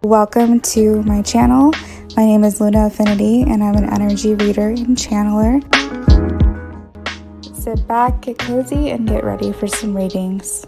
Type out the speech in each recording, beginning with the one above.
Welcome to my channel. My name is Luna Affinity and I'm an energy reader and channeler. Sit back, get cozy, and get ready for some readings.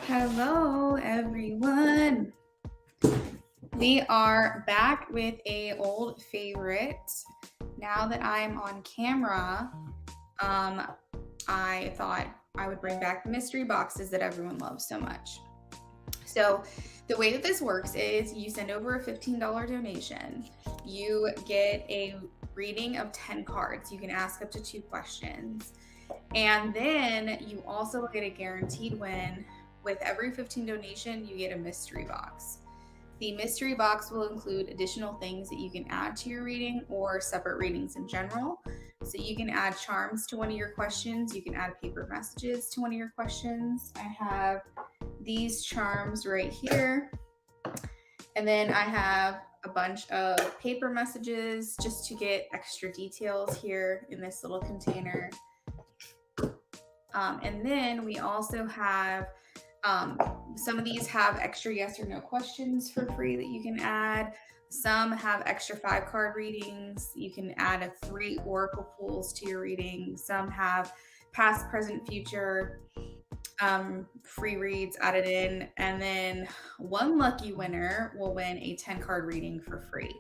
Hello everyone. We are back with a old favorite. Now that I'm on camera, I thought I would bring back the mystery boxes that everyone loves so much. So the way that this works is you send over a $15 donation. You get a reading of 10 cards. You can ask up to 2 questions. And then you also get a guaranteed win. With every 15 donation, you get a mystery box. The mystery box will include additional things that you can add to your reading or separate readings in general. So you can add charms to one of your questions. You can add paper messages to one of your questions. I have these charms right here. And then I have a bunch of paper messages just to get extra details here in this little container. And then we also have some of these have extra yes or no questions for free that you can add. Some have extra 5-card readings. You can add 3 oracle pools to your reading. Some have past, present, future free reads added in. And then one lucky winner will win a 10-card reading for free.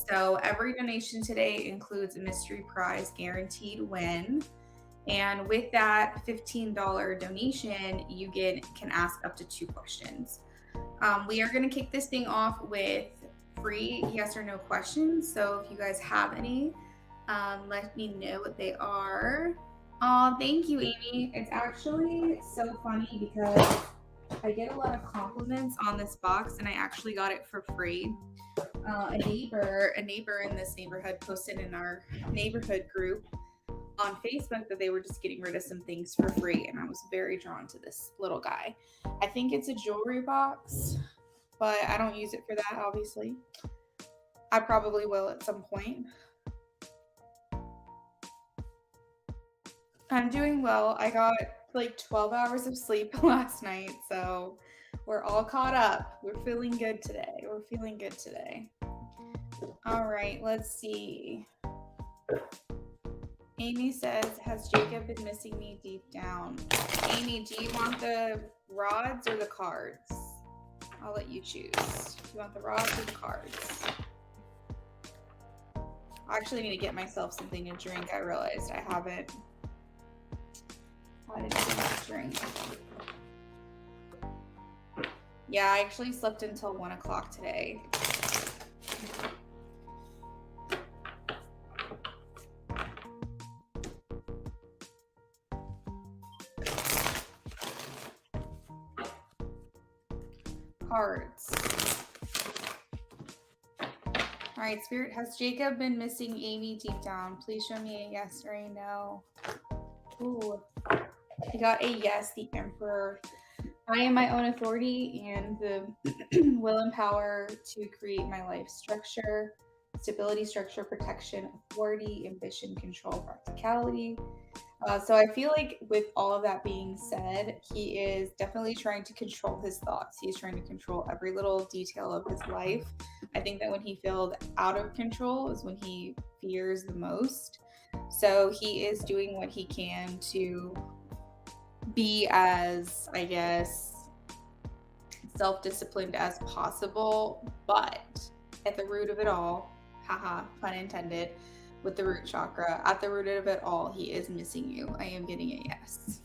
So every donation today includes a mystery prize guaranteed win. And with that $15 donation, you can ask up to 2 questions. We are going to kick this thing off with free yes or no questions. So if you guys have any, let me know what they are. Oh, thank you, Amy. It's actually so funny because I get a lot of compliments on this box, and I actually got it for free. A neighbor in this neighborhood posted in our neighborhood group on Facebook that they were just getting rid of some things for free, and I was very drawn to this little guy. I think it's a jewelry box, but I don't use it for that, obviously. I probably will at some point. I'm doing well. I got like 12 hours of sleep last night, so we're all caught up. We're feeling good today. All right, let's see. Amy says, has Jacob been missing me deep down? Amy, do you want the rods or the cards? I'll let you choose. Do you want the rods or the cards? I actually need to get myself something to drink. I realized I haven't had anything to drink. Yeah, I actually slept until 1 o'clock today. Cards. All right, Spirit, has Jacob been missing Amy deep down? Please show me a yes or a no. Ooh, I got a yes, the Emperor. I am my own authority and the will and power to create my life structure, stability, structure, protection, authority, ambition, control, practicality. So I feel like with all of that being said, he is definitely trying to control his thoughts. He's trying to control every little detail of his life. I think that when he feels out of control is when he fears the most. So he is doing what he can to be as, I guess, self-disciplined as possible. But at the root of it all, haha, pun intended, with the root chakra, at the root of it all, he is missing you. I am getting a yes.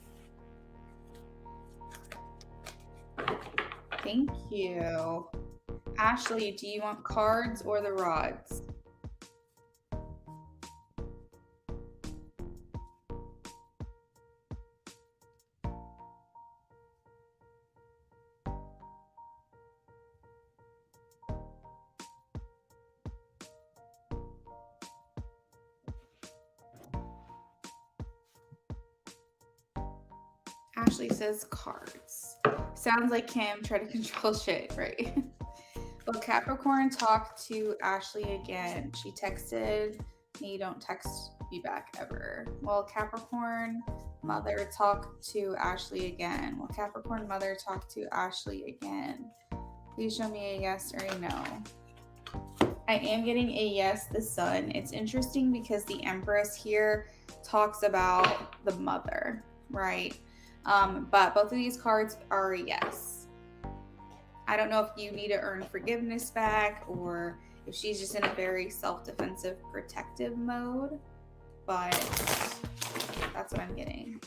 Thank you. Ashley, do you want cards or the rods? Ashley says cards. Sounds like Kim tried to control shit, right? Will Capricorn talk to Ashley again? She texted me, don't text me back ever. Will Capricorn mother talk to Ashley again? Will Capricorn mother talk to Ashley again? Please show me a yes or a no. I am getting a yes, the sun. It's interesting because the Empress here talks about the mother, right? But both of these cards are a yes. I don't know if you need to earn forgiveness back or if she's just in a very self-defensive, protective mode, but that's what I'm getting.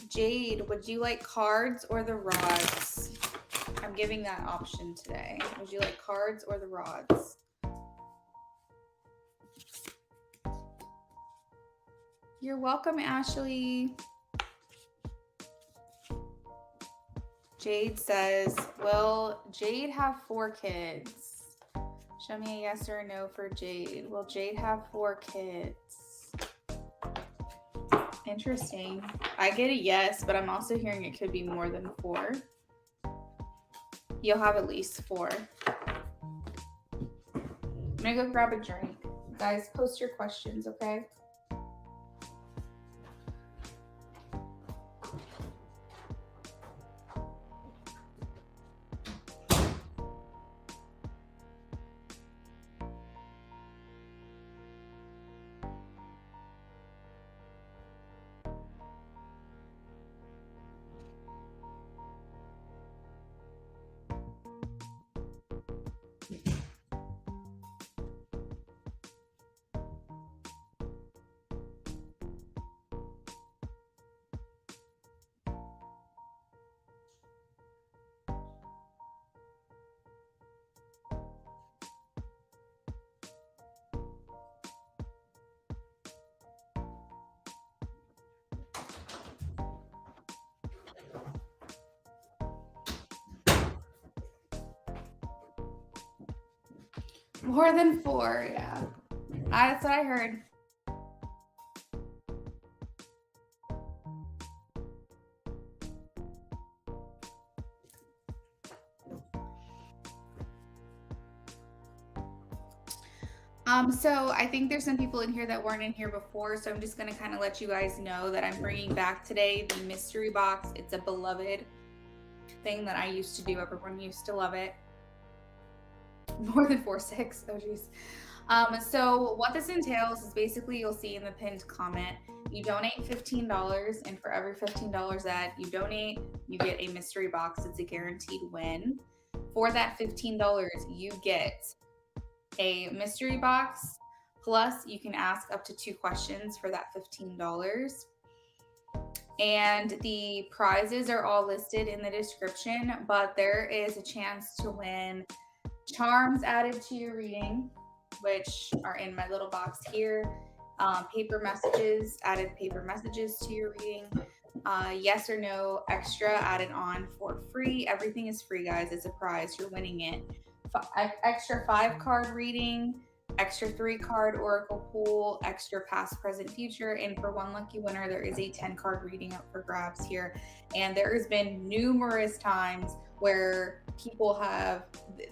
Jade, would you like cards or the rods? I'm giving that option today. Would you like cards or the rods? You're welcome, Ashley. Jade says, will Jade have 4 kids? Show me a yes or a no for Jade. Will Jade have 4 kids? Interesting. I get a yes, but I'm also hearing it could be more than 4. You'll have at least 4. I'm gonna go grab a drink. Guys, post your questions, okay? More than 4, yeah. That's what I heard. So I think there's some people in here that weren't in here before, so I'm just going to kind of let you guys know that I'm bringing back today the mystery box. It's a beloved thing that I used to do. Everyone used to love it. More than 4, 6. Oh, geez. So what this entails is basically, you'll see in the pinned comment, you donate $15, and for every $15 that you donate, you get a mystery box. It's a guaranteed win. For that $15, you get a mystery box, plus you can ask up to 2 questions for that $15. And the prizes are all listed in the description, but there is a chance to win charms added to your reading, which are in my little box here. Paper messages, added paper messages to your reading. Yes or no extra added on for free. Everything is free, guys. It's a prize. You're winning it. Extra 5-card reading, extra 3-card oracle pool, extra past, present, future, and for one lucky winner, there is a 10-card reading up for grabs here. And there has been numerous times where people have,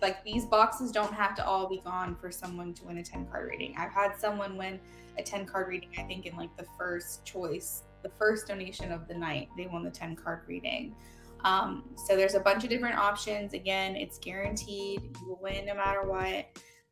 like, these boxes don't have to all be gone for someone to win a 10-card reading. I've had someone win a 10-card reading, I think in like the first choice, the first donation of the night, they won the 10-card reading. So there's a bunch of different options. Again, it's guaranteed. You will win no matter what.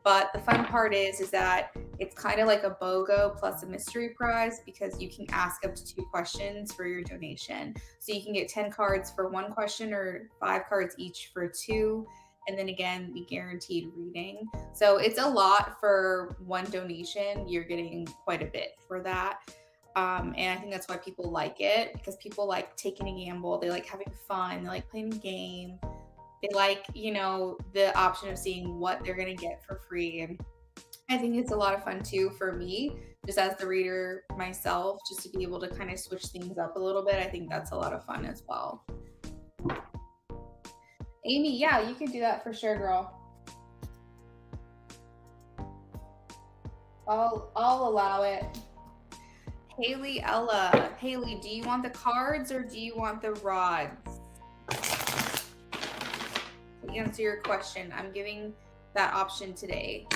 But the fun part is that it's kind of like a BOGO plus a mystery prize, because you can ask up to 2 questions for your donation. So you can get 10 cards for 1 question or 5 cards each for 2. And then again, the guaranteed reading. So it's a lot for 1 donation. You're getting quite a bit for that. And I think that's why people like it, because people like taking a gamble. They like having fun. They like playing a game. They like, you know, the option of seeing what they're going to get for free. And I think it's a lot of fun too for me, just as the reader myself, just to be able to kind of switch things up a little bit. I think that's a lot of fun as well. Amy, yeah, you can do that for sure, girl. I'll allow it. Haley, Ella. Haley, do you want the cards or do you want the rods? To answer your question, I'm giving that option today.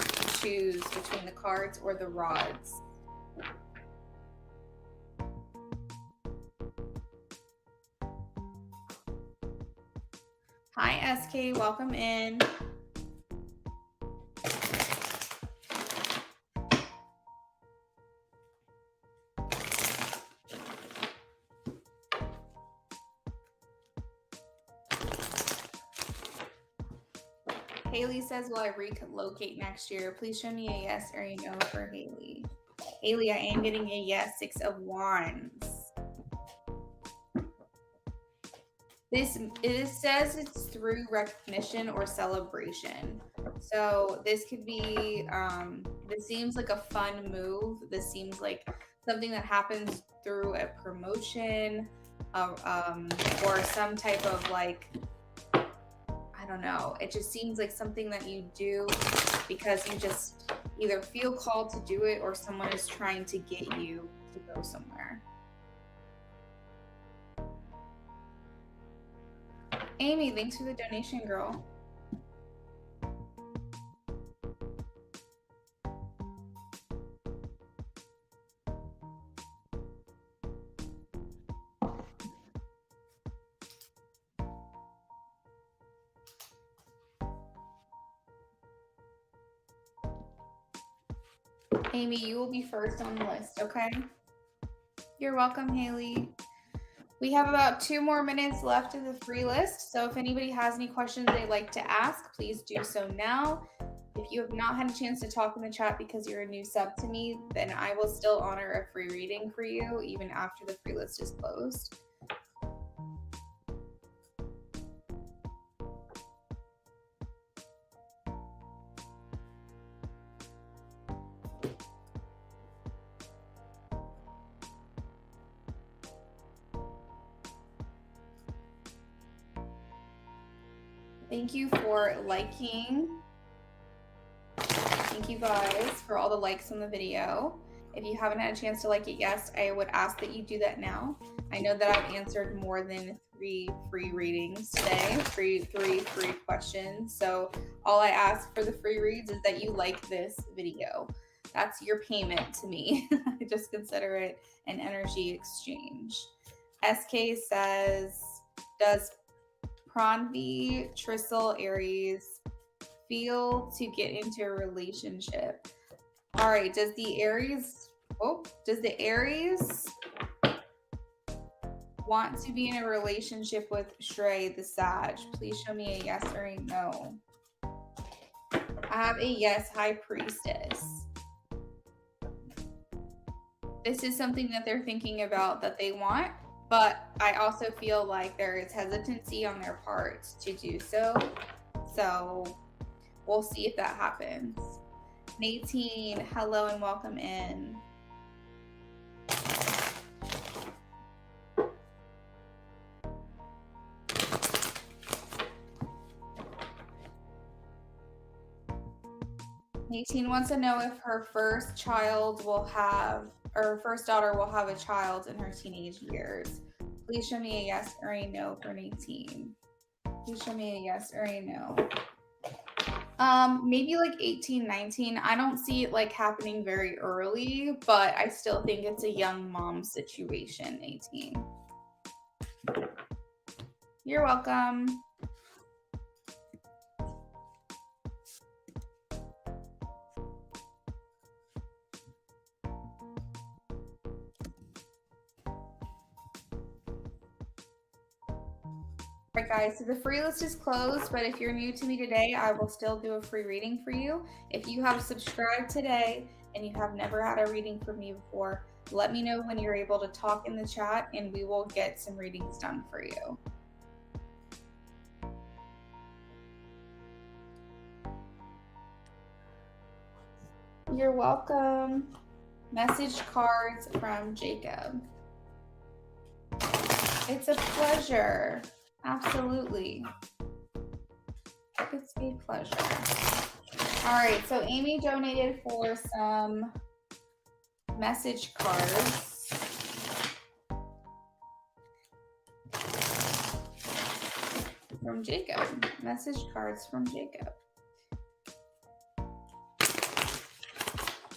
Choose between the cards or the rods. Hi, SK. Welcome in. Haley says, will I relocate next year? Please show me a yes or a no for Haley. Haley, I am getting a yes. 6 of Wands. It says it's through recognition or celebration. So this could be, this seems like a fun move. This seems like something that happens through a promotion, or some type of like, I don't know. It just seems like something that you do because you just either feel called to do it or someone is trying to get you to go somewhere. Amy, thanks for the donation, girl. Amy, you will be first on the list, okay? You're welcome, Haley. We have about 2 more minutes left in the free list, so if anybody has any questions they'd like to ask, please do so now. If you have not had a chance to talk in the chat because you're a new sub to me, then I will still honor a free reading for you even after the free list is closed. Thank you for liking. Thank you guys for all the likes on the video. If you haven't had a chance to like it yet, I would ask that you do that now. I know that I've answered more than 3 free readings today, 3 free questions. So all I ask for the free reads is that you like this video. That's your payment to me. I just consider it an energy exchange. SK says, does Pranvi, Tristle, Aries feel to get into a relationship? All right, does the Aries want to be in a relationship with Shrey, the Sag? Please show me a yes or a no. I have a yes, High Priestess. This is something that they're thinking about that they want, but I also feel like there is hesitancy on their part to do so. So we'll see if that happens. Nadine, hello and welcome in. Nadine wants to know if her first child will have, or her first daughter will have a child in her teenage years. Please show me a yes or a no for Nadine. Please show me a yes or a no. Maybe like 18, 19. I don't see it like happening very early, but I still think it's a young mom situation, 18. You're welcome. All right, guys, so the free list is closed, but if you're new to me today, I will still do a free reading for you. If you have subscribed today and you have never had a reading from me before, let me know when you're able to talk in the chat and we will get some readings done for you. You're welcome. Message cards from Jacob. It's a pleasure. Absolutely. It's a pleasure. All right, so Amy donated for some message cards. from Jacob. Message cards from Jacob.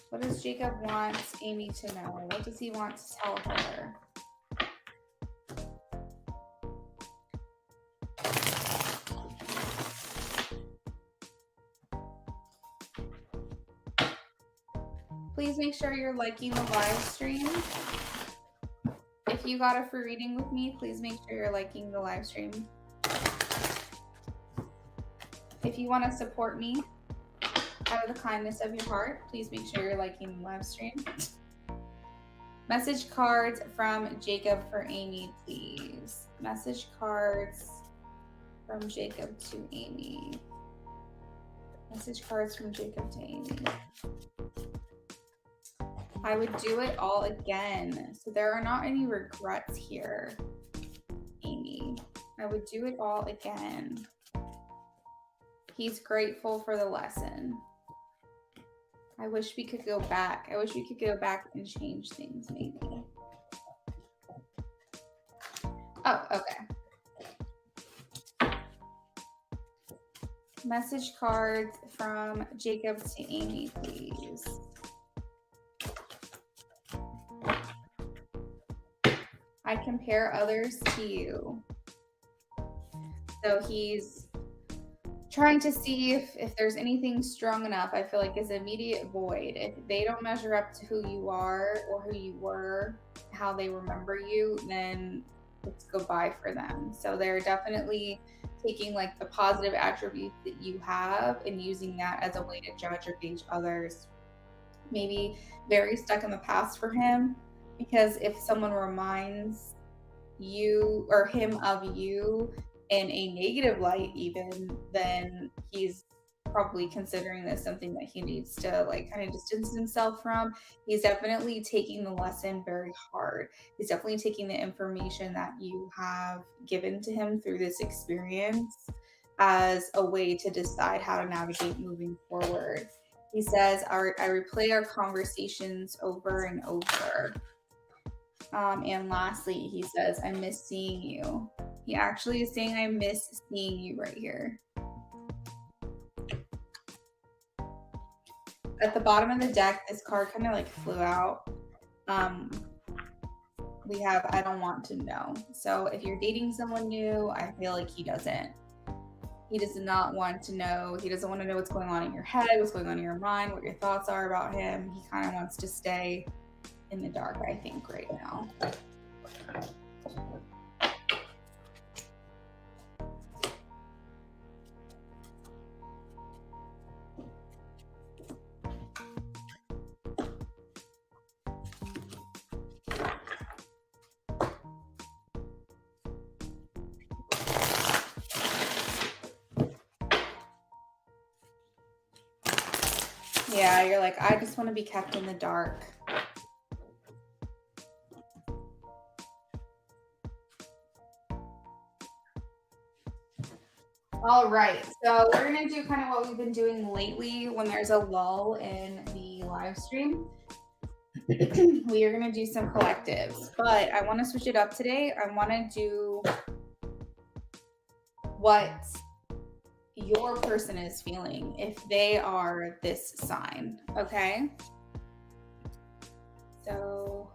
What does Jacob want Amy to know? What does he want to tell her? Please make sure you're liking the live stream. If you got a free reading with me, please make sure you're liking the live stream. If you want to support me out of the kindness of your heart, please make sure you're liking the live stream. Message cards from Jacob for Amy, please. Message cards from Jacob to Amy. Message cards from Jacob to Amy. I would do it all again. So there are not any regrets here, Amy. I would do it all again. He's grateful for the lesson. I wish we could go back. I wish we could go back and change things, maybe. Oh, okay. Message cards from Jacob to Amy, please. I compare others to you. So he's trying to see if there's anything strong enough. I feel like is immediate void. If they don't measure up to who you are or who you were, how they remember you, then it's goodbye for them. So they're definitely taking like the positive attributes that you have and using that as a way to judge or gauge others. Maybe very stuck in the past for him, because if someone reminds you or him of you in a negative light even, then he's probably considering this something that he needs to like kind of distance himself from. He's definitely taking the lesson very hard. He's definitely taking the information that you have given to him through this experience as a way to decide how to navigate moving forward. He says, I replay our conversations over and over. And lastly, he says, I miss seeing you. He actually is saying, I miss seeing you right here. At the bottom of the deck, this card kind of like flew out. We have, I don't want to know. So if you're dating someone new, I feel like he does not want to know. He doesn't want to know what's going on in your head, what's going on in your mind, what your thoughts are about him. He kind of wants to stay in the dark, I think, right now. Yeah, you're like, I just want to be kept in the dark. All right, so we're going to do kind of what we've been doing lately when there's a lull in the live stream. We are going to do some collectives, but I want to switch it up today. I want to do what your person is feeling if they are this sign, okay? So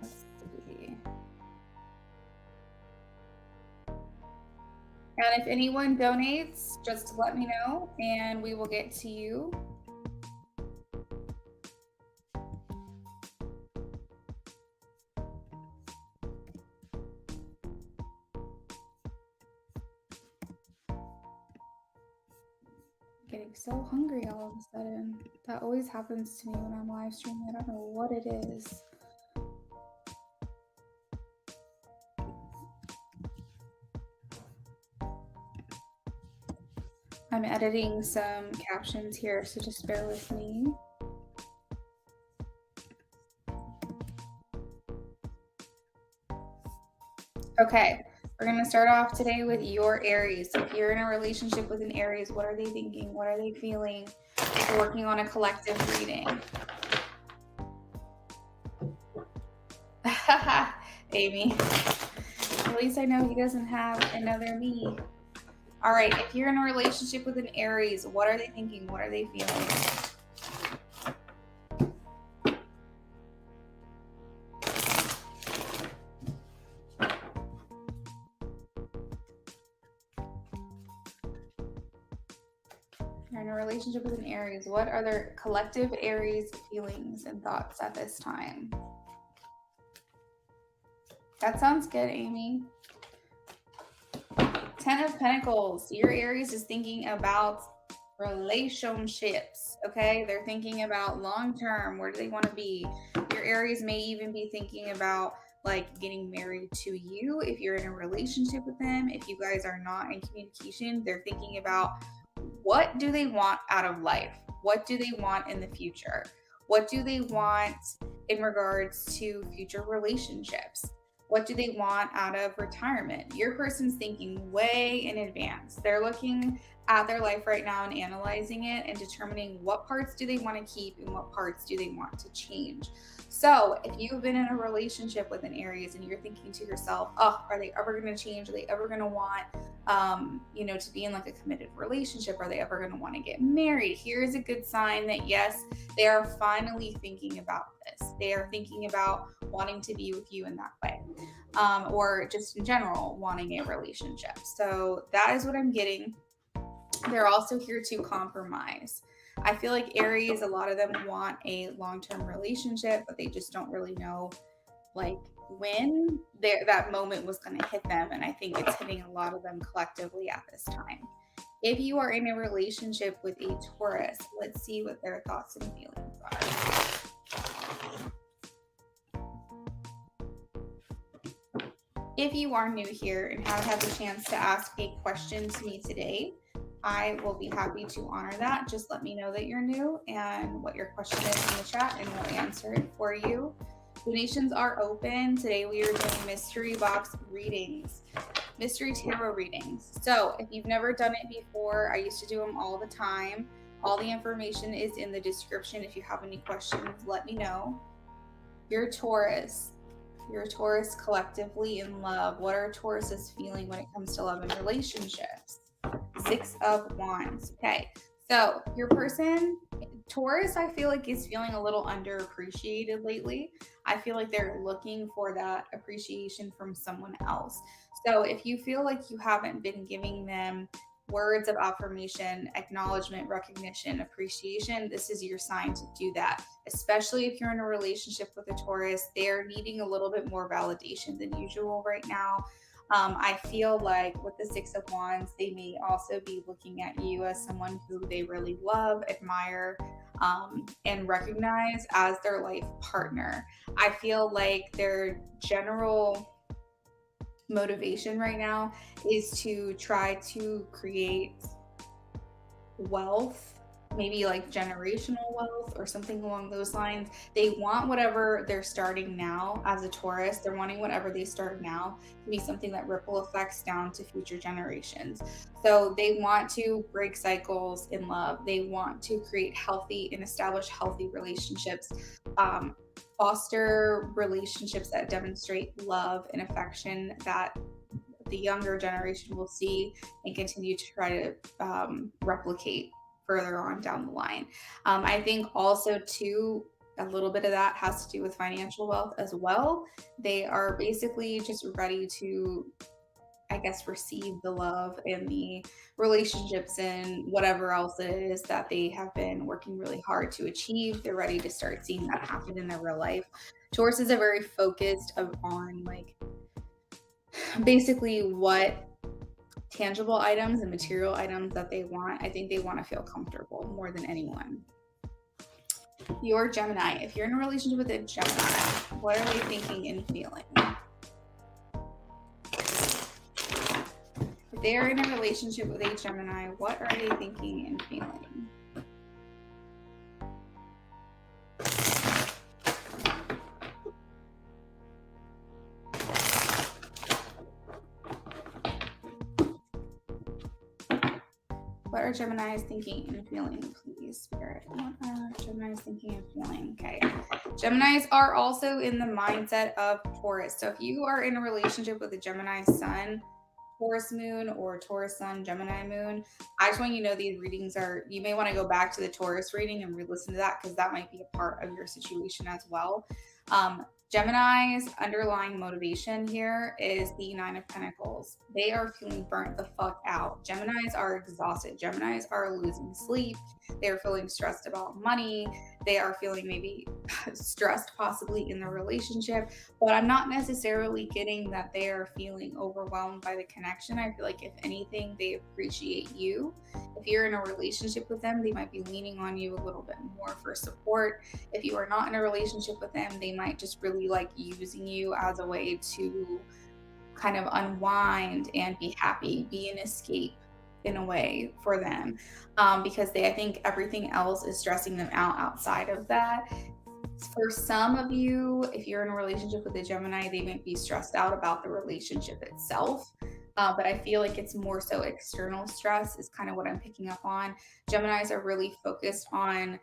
let's see. And if anyone donates, just let me know and we will get to you. Getting so hungry all of a sudden. That always happens to me when I'm live streaming. I don't know what it is. I'm editing some captions here, so just bear with me. Okay, We're going to start off today with your Aries. So if you're in a relationship with an Aries, what are they thinking? What are they feeling? If you're working on a collective reading. Amy. At least I know he doesn't have another me. All right, if you're in a relationship with an Aries, what are they thinking? What are they feeling? You're in a relationship with an Aries. What are their collective Aries feelings and thoughts at this time? That sounds good, Amy. 10 of Pentacles. Your Aries is thinking about relationships, okay? They're thinking about long-term. Where do they want to be? Your Aries may even be thinking about like getting married to you if you're in a relationship with them. If you guys are not in communication, they're thinking about what do they want out of life? What do they want in the future? What do they want in regards to future relationships? What do they want out of retirement? Your person's thinking way in advance. They're looking at their life right now and analyzing it and determining what parts do they want to keep and what parts do they want to change. So if you've been in a relationship with an Aries and you're thinking to yourself, oh, are they ever going to change? Are they ever going to want, to be in like a committed relationship? Are they ever going to want to get married? Here's a good sign that yes, they are finally thinking about this. They are thinking about wanting to be with you in that way, or just in general wanting a relationship. So that is what I'm getting. They're also here to compromise. I feel like Aries, a lot of them want a long-term relationship, but they just don't really know like when that moment was going to hit them. And I think it's hitting a lot of them collectively at this time. If you are in a relationship with a Taurus, let's see what their thoughts and feelings are. If you are new here and haven't had the chance to ask a question to me today, I will be happy to honor that. Just let me know that you're new and what your question is in the chat, and we'll answer it for you. Donations are open. Today we are doing mystery box readings, mystery tarot readings. So if you've never done it before, I used to do them all the time. All the information is in the description. If you have any questions, let me know. You're Taurus. You're Taurus collectively in love. What are Tauruses feeling when it comes to love and relationships? 6 of Wands. Okay, so your person, Taurus, I feel like is feeling a little underappreciated lately. I feel like they're looking for that appreciation from someone else. So if you feel like you haven't been giving them words of affirmation, acknowledgement, recognition, appreciation, this is your sign to do that. Especially if you're in a relationship with a Taurus, they're needing a little bit more validation than usual right now. I feel like with the 6 of Wands, they may also be looking at you as someone who they really love, admire, and recognize as their life partner. I feel like their general motivation right now is to try to create wealth, maybe like generational wealth or something along those lines. They want whatever they're starting now as a Taurus. They're wanting whatever they start now to be something that ripple effects down to future generations. So they want to break cycles in love. They want to create healthy and establish healthy relationships, foster relationships that demonstrate love and affection that the younger generation will see and continue to try to replicate further on down the line. I think also too, a little bit of that has to do with financial wealth as well. They are basically just ready to, I guess, receive the love and the relationships and whatever else it is that they have been working really hard to achieve. They're ready to start seeing that happen in their real life. Taurus is a very focused on like basically what tangible items and material items that they want. I think they want to feel comfortable more than anyone. Your Gemini, if you're in a relationship with a Gemini, what are they thinking and feeling? If they are in a relationship with a Gemini, what are they thinking and feeling? What are Geminis thinking and feeling, please, Spirit? What are Geminis thinking and feeling? Okay. Geminis are also in the mindset of Taurus. So if you are in a relationship with a Gemini sun, Taurus moon, or Taurus sun, Gemini moon, I just want you to know these readings are, you may want to go back to the Taurus reading and re-listen to that because that might be a part of your situation as well. Gemini's underlying motivation here is the Nine of Pentacles. They are feeling burnt the fuck out. Geminis are exhausted. Geminis are losing sleep. They're feeling stressed about money. They are feeling maybe stressed possibly in the relationship, but I'm not necessarily getting that they are feeling overwhelmed by the connection. I feel like if anything, they appreciate you. If you're in a relationship with them, they might be leaning on you a little bit more for support. If you are not in a relationship with them, they might just really like using you as a way to kind of unwind and be happy, be an escape in a way for them, because I think everything else is stressing them out outside of that. For some of you, if you're in a relationship with a Gemini, they might be stressed out about the relationship itself. But I feel like it's more so external stress is kind of what I'm picking up on. Geminis are really focused on,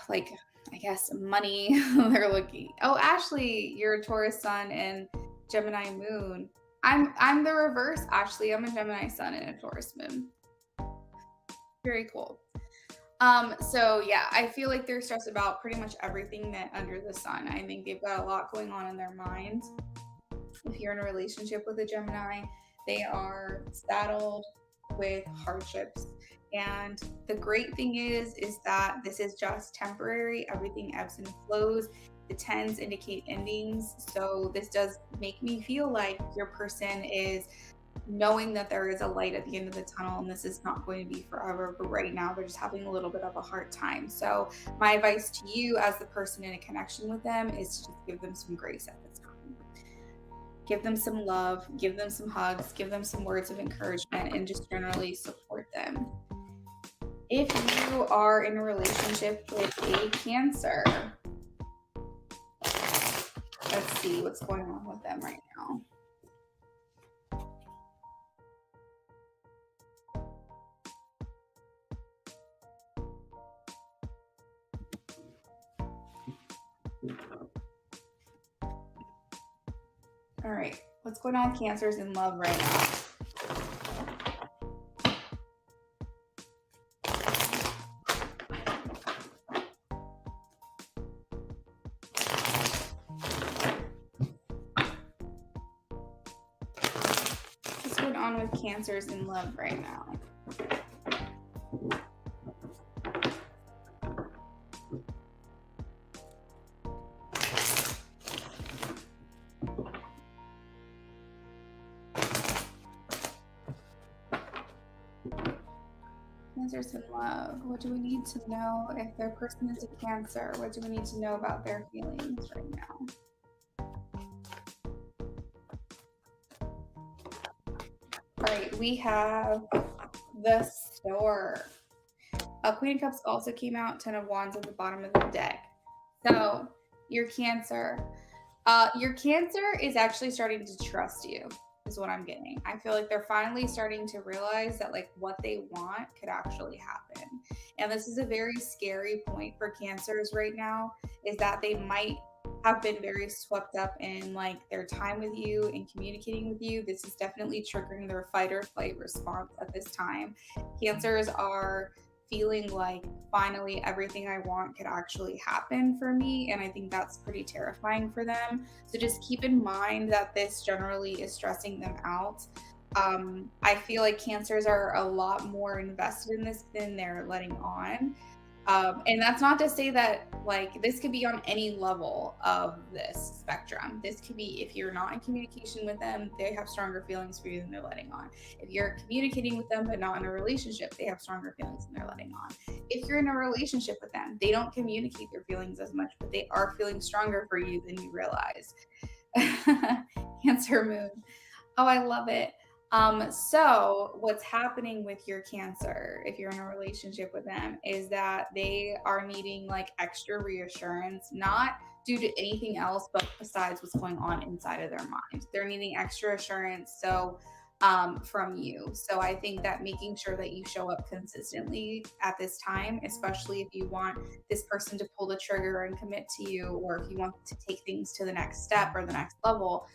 like, I guess, money. They're looking. Oh, Ashley, you're a Taurus sun and Gemini moon. I'm the reverse, Ashley. I'm a Gemini sun and a Taurus moon. Very cool. So yeah, I feel like they're stressed about pretty much everything that under the sun. I think they've got a lot going on in their minds. If you're in a relationship with a Gemini, they are saddled with hardships. And the great thing is that this is just temporary. Everything ebbs and flows. The tens indicate endings. So this does make me feel like your person is knowing that there is a light at the end of the tunnel and this is not going to be forever, but right now they're just having a little bit of a hard time. So my advice to you as the person in a connection with them is to just give them some grace at this time. Give them some love, give them some hugs, give them some words of encouragement, and just generally support them. If you are in a relationship with a Cancer, let's see what's going on with them right now. All right, what's going on, Cancers in love right now? What's going on with Cancers in love right now? Cancers in love. What do we need to know if their person is a Cancer? What do we need to know about their feelings right now? All right, we have the Store. Queen of Cups also came out, Ten of Wands at the bottom of the deck. So your Cancer is actually starting to trust you, is what I'm getting. I feel like they're finally starting to realize that like what they want could actually happen. And this is a very scary point for Cancers right now, is that they might have been very swept up in like their time with you and communicating with you. This is definitely triggering their fight or flight response at this time. Cancers are feeling like finally everything I want could actually happen for me, and I think that's pretty terrifying for them. So just keep in mind that this generally is stressing them out. I feel like Cancers are a lot more invested in this than they're letting on. And that's not to say that like this could be on any level of this spectrum. This could be if you're not in communication with them, they have stronger feelings for you than they're letting on. If you're communicating with them but not in a relationship, they have stronger feelings than they're letting on. If you're in a relationship with them, they don't communicate their feelings as much, but they are feeling stronger for you than you realize. Cancer moon. Oh, I love it. So what's happening with your Cancer, if you're in a relationship with them, is that they are needing like extra reassurance, not due to anything else, but besides what's going on inside of their mind. They're needing extra assurance. So from you. So I think that making sure that you show up consistently at this time, especially if you want this person to pull the trigger and commit to you, or if you want to take things to the next step or the next level,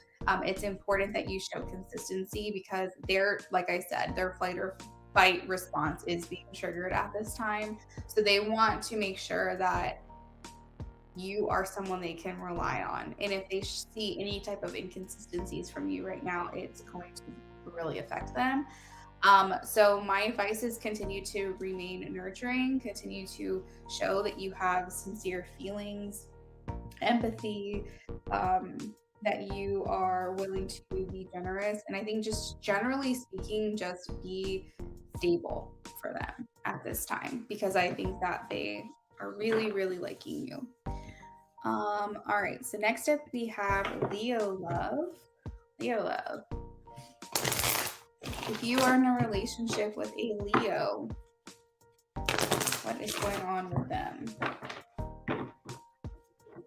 it's important that you show consistency, because they're, like I said, their flight or fight response is being triggered at this time. So they want to make sure that you are someone they can rely on. And if they see any type of inconsistencies from you right now, it's going to really affect them. So my advice is continue to remain nurturing, continue to show that you have sincere feelings, empathy, that you are willing to be generous. And I think just generally speaking, just be stable for them at this time, because I think that they are really, really liking you. All right, so next up we have Leo love. Leo love. If you are in a relationship with a Leo, what is going on with them?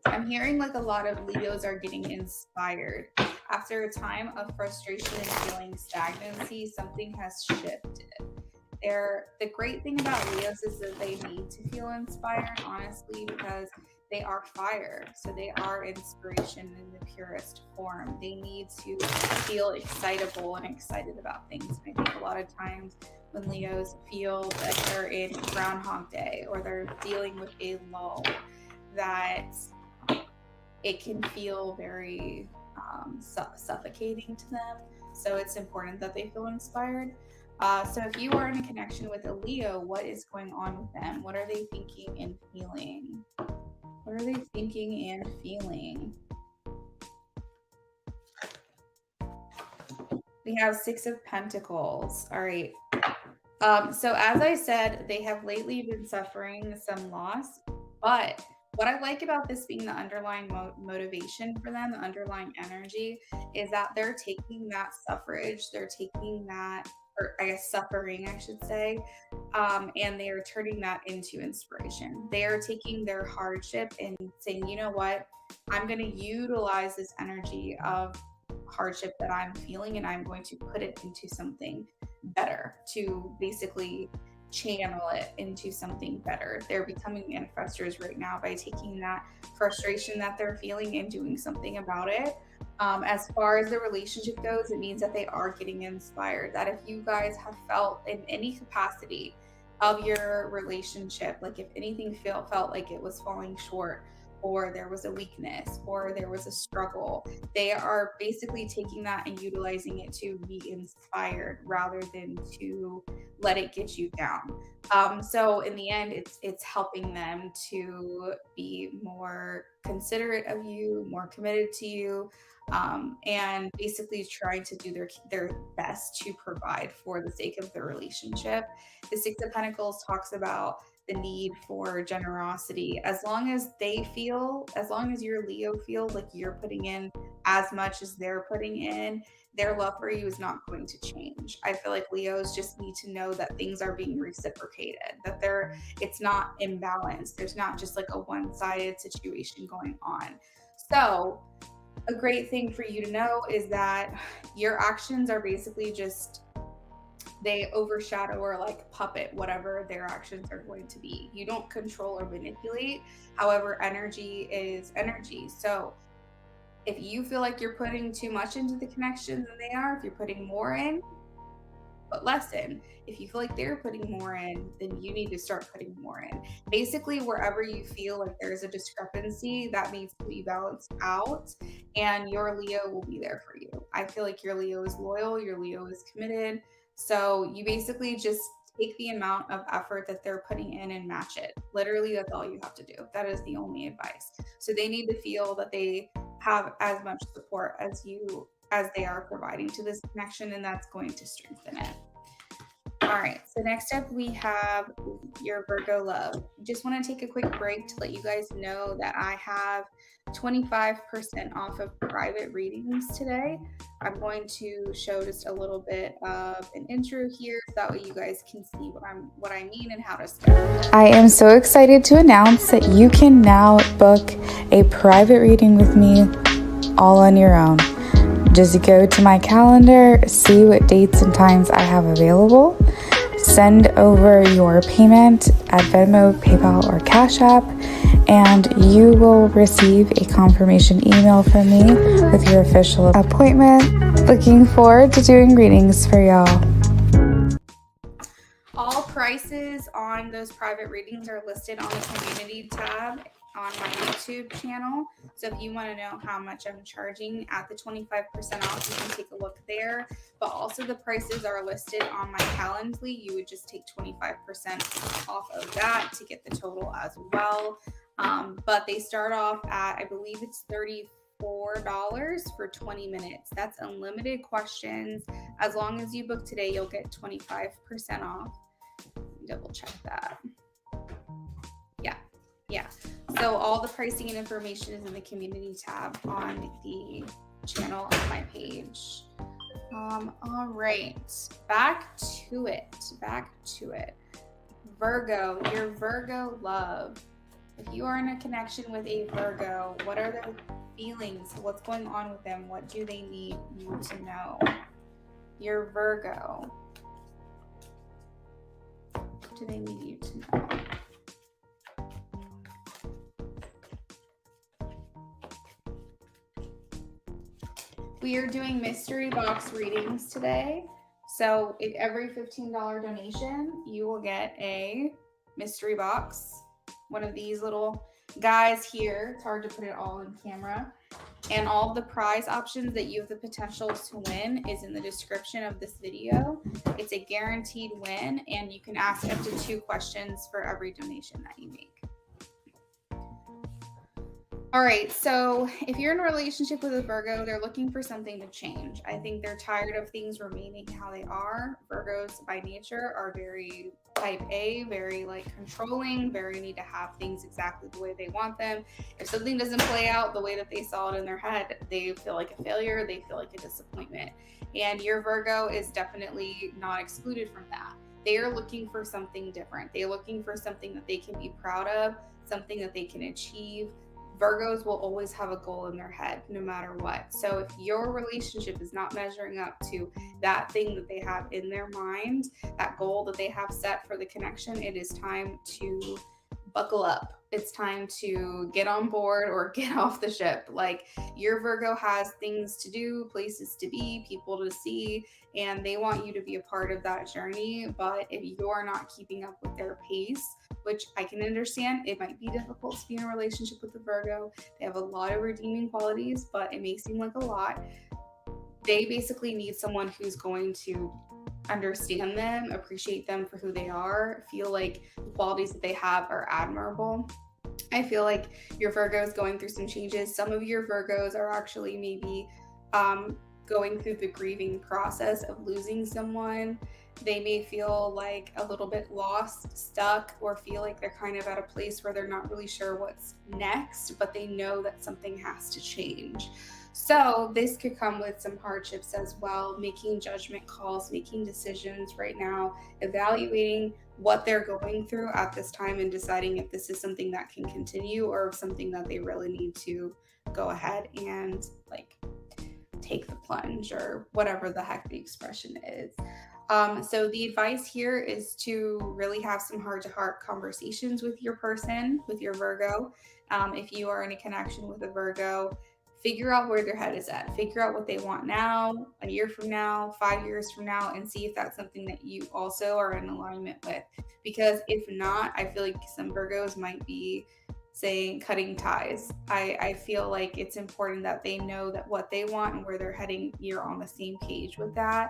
I'm hearing like a lot of Leos are getting inspired. After a time of frustration and feeling stagnancy, something has shifted. The great thing about Leos is that they need to feel inspired, honestly, because they are fire. So they are inspiration in the purest form. They need to feel excitable and excited about things. And I think a lot of times when Leos feel that they're in Groundhog Day or they're dealing with a lull, that it can feel very suffocating to them. So it's important that they feel inspired. So if you are in a connection with a Leo, what is going on with them? What are they thinking and feeling? What are they thinking and feeling? We have Six of Pentacles. All right. So as I said, they have lately been suffering some loss, but what I like about this being the underlying motivation for them, the underlying energy, is that they're taking that suffrage, they're taking that, or I guess suffering, I should say, and they are turning that into inspiration. They are taking their hardship and saying, you know what, I'm going to utilize this energy of hardship that I'm feeling, and I'm going to put it into something better, to basically channel it into something better. They're becoming manifestors right now by taking that frustration that they're feeling and doing something about it. As far as the relationship goes, it means that they are getting inspired. That if you guys have felt in any capacity of your relationship, like if anything felt like it was falling short, or there was a weakness, or there was a struggle, they are basically taking that and utilizing it to be inspired rather than to let it get you down. So in the end, it's helping them to be more considerate of you, more committed to you, and basically trying to do their best to provide for the sake of the relationship. The Six of Pentacles talks about the need for generosity. As long as your Leo feels like you're putting in as much as they're putting in, their love for you is not going to change. I feel like Leos just need to know that things are being reciprocated, that it's not imbalanced. There's not just like a one-sided situation going on. So a great thing for you to know is that your actions are basically just, they overshadow or like puppet whatever their actions are going to be. You don't control or manipulate. However, energy is energy. So if you feel like you're putting too much into the connection than they are, if you're putting more in, put less in. If you feel like they're putting more in, then you need to start putting more in. Basically, wherever you feel like there's a discrepancy, that needs to be balanced out, and your Leo will be there for you. I feel like your Leo is loyal, your Leo is committed. So you basically just take the amount of effort that they're putting in and match it. Literally, that's all you have to do. That is the only advice. So they need to feel that they have as much support as they are providing to this connection, and that's going to strengthen it. All right, so next up we have your Virgo love. Just want to take a quick break to let you guys know that I have 25% off of private readings today. I'm going to show just a little bit of an intro here so that way you guys can see what I mean and how to schedule. I am so excited to announce that you can now book a private reading with me all on your own. Just go to my calendar, see what dates and times I have available, send over your payment at Venmo, PayPal, or Cash App, and you will receive a confirmation email from me with your official appointment. Looking forward to doing readings for y'all. All prices on those private readings are listed on the community tab on my YouTube channel. So if you want to know how much I'm charging at the 25% off, you can take a look there. But also the prices are listed on my Calendly. You would just take 25% off of that to get the total as well. But they start off at, I believe it's $34 for 20 minutes. That's unlimited questions. As long as you book today, you'll get 25% off. Double check that. Yeah. So all the pricing and information is in the community tab on the channel on my page. All right, back to it. Virgo, your Virgo love. If you are in a connection with a Virgo, what are their feelings? What's going on with them? What do they need you to know? Your Virgo. What do they need you to know? We are doing mystery box readings today. So if every $15 donation, you will get a mystery box. One of these little guys here. It's hard to put it all in camera. And all the prize options that you have the potential to win is in the description of this video. It's a guaranteed win, and you can ask up to 2 questions for every donation that you make. All right, so if you're in a relationship with a Virgo, they're looking for something to change. I think they're tired of things remaining how they are. Virgos by nature are very type A, very controlling, very need to have things exactly the way they want them. If something doesn't play out the way that they saw it in their head, they feel like a failure, they feel like a disappointment. And your Virgo is definitely not excluded from that. They are looking for something different. They're looking for something that they can be proud of, something that they can achieve. Virgos will always have a goal in their head no matter what. So if your relationship is not measuring up to that thing that they have in their mind, that goal that they have set for the connection, it is time to buckle up. It's time to get on board or get off the ship. Your Virgo has things to do, places to be, people to see, and they want you to be a part of that journey. But if you're not keeping up with their pace, which I can understand, it might be difficult to be in a relationship with a Virgo. They have a lot of redeeming qualities, but it may seem like a lot. They basically need someone who's going to understand them, appreciate them for who they are, feel like the qualities that they have are admirable. I feel like your Virgo is going through some changes. Some of your Virgos are actually maybe going through the grieving process of losing someone. They may feel like a little bit lost, stuck, or feel like they're kind of at a place where they're not really sure what's next, but they know that something has to change. So this could come with some hardships as well, making judgment calls, making decisions right now, evaluating what they're going through at this time and deciding if this is something that can continue or something that they really need to go ahead and take the plunge or whatever the heck the expression is. So the advice here is to really have some heart-to-heart conversations with your person, with your Virgo. If you are in a connection with a Virgo, figure out where their head is at. Figure out what they want now, a year from now, 5 years from now, and see if that's something that you also are in alignment with. Because if not, I feel like some Virgos might be saying cutting ties. I feel like it's important that they know that what they want and where they're heading, you're on the same page with that.